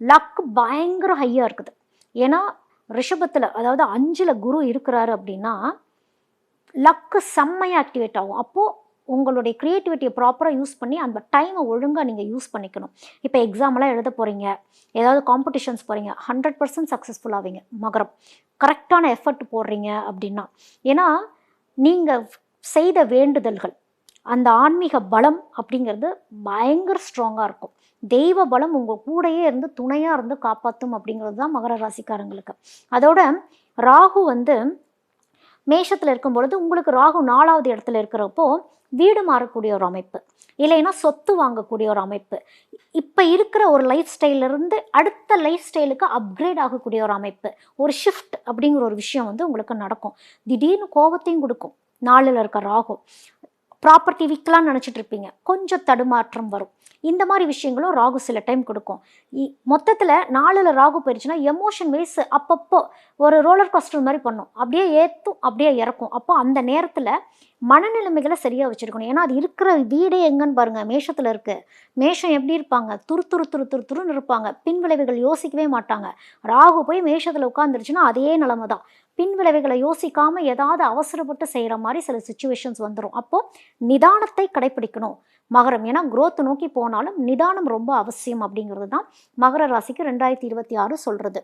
Luck பயங்கர ஹையாக இருக்குது. ஏன்னா ரிஷபத்தில், அதாவது 5ல் குரு இருக்கிறாரு அப்படின்னா லக்கு செம்மையாக ஆக்டிவேட் ஆகும். அப்போது உங்களுடைய க்ரியேட்டிவிட்டியை ப்ராப்பராக யூஸ் பண்ணி அந்த டைமை ஒழுங்காக நீங்கள் யூஸ் பண்ணிக்கணும். இப்போ எக்ஸாமெல்லாம் எழுத போகிறீங்க, ஏதாவது காம்படிஷன்ஸ் போகிறீங்க, 100% சக்ஸஸ்ஃபுல் ஆவீங்க மகரம். கரெக்டான எஃபர்ட் போடுறீங்க அப்படின்னா. ஏன்னா நீங்கள் செய்த வேண்டுதல்கள், அந்த ஆன்மீக பலம் அப்படிங்கிறது பயங்கர ஸ்ட்ராங்காக இருக்கும். தெய்வ பலம் உங்கள் கூடையே இருந்து துணையாக இருந்து காப்பாற்றும் அப்படிங்கிறது தான் மகர ராசிக்காரங்களுக்கு. அதோட ராகு வந்து மேஷத்தில் இருக்கும் பொழுது உங்களுக்கு ராகு 4வது இடத்துல இருக்கிறப்போ வீடு மாறக்கூடிய ஒரு அமைப்பு, இல்லைன்னா சொத்து வாங்கக்கூடிய ஒரு அமைப்பு, இப்போ இருக்கிற ஒரு லைஃப் ஸ்டைலிருந்து அடுத்த லைஃப் ஸ்டைலுக்கு அப்கிரேட் ஆகக்கூடிய ஒரு அமைப்பு, ஒரு ஷிஃப்ட் அப்படிங்கிற ஒரு விஷயம் வந்து உங்களுக்கு நடக்கும். திடீர்னு கோபத்தையும் கொடுக்கும் 4ல் இருக்க ராகு. ப்ராப்பர்ட்டி விற்கலான்னு நினச்சிட்டு இருப்பீங்க, கொஞ்சம் தடுமாற்றம் வரும். இந்த மாதிரி விஷயங்களும் ராகு சில டைம் கொடுக்கும். மொத்தத்தில் 4ல் ராகு போயிடுச்சுன்னா எமோஷன் வைஸ் அப்பப்போ ஒரு ரோலர் கோஸ்டர் மாதிரி பண்ணும், அப்படியே ஏற்றும் அப்படியே இறக்கும். அப்போ அந்த நேரத்தில் மனநிலைமைகளை சரியாக வச்சுருக்கணும். ஏன்னா அது இருக்கிற வீடே எங்கன்னு பாருங்கள், மேஷத்தில் இருக்குது. மேஷம் எப்படி இருப்பாங்க? துருன்னு இருப்பாங்க, பின் விளைவுகள் யோசிக்கவே மாட்டாங்க. ராகு போய் மேஷத்தில் உட்காந்துருச்சுன்னா அதே நிலைமை தான். பின் விளைவுகளை யோசிக்காமல் ஏதாவது அவசரப்பட்டு செய்கிற மாதிரி சில சுச்சுவேஷன்ஸ் வந்துடும். அப்போது நிதானத்தை கடைப்பிடிக்கணும் மகரம். ஏன்னா growth நோக்கி போனாலும் நிதானம் ரொம்ப அவசியம் அப்படிங்கிறது தான் மகர ராசிக்கு 2026 சொல்கிறது.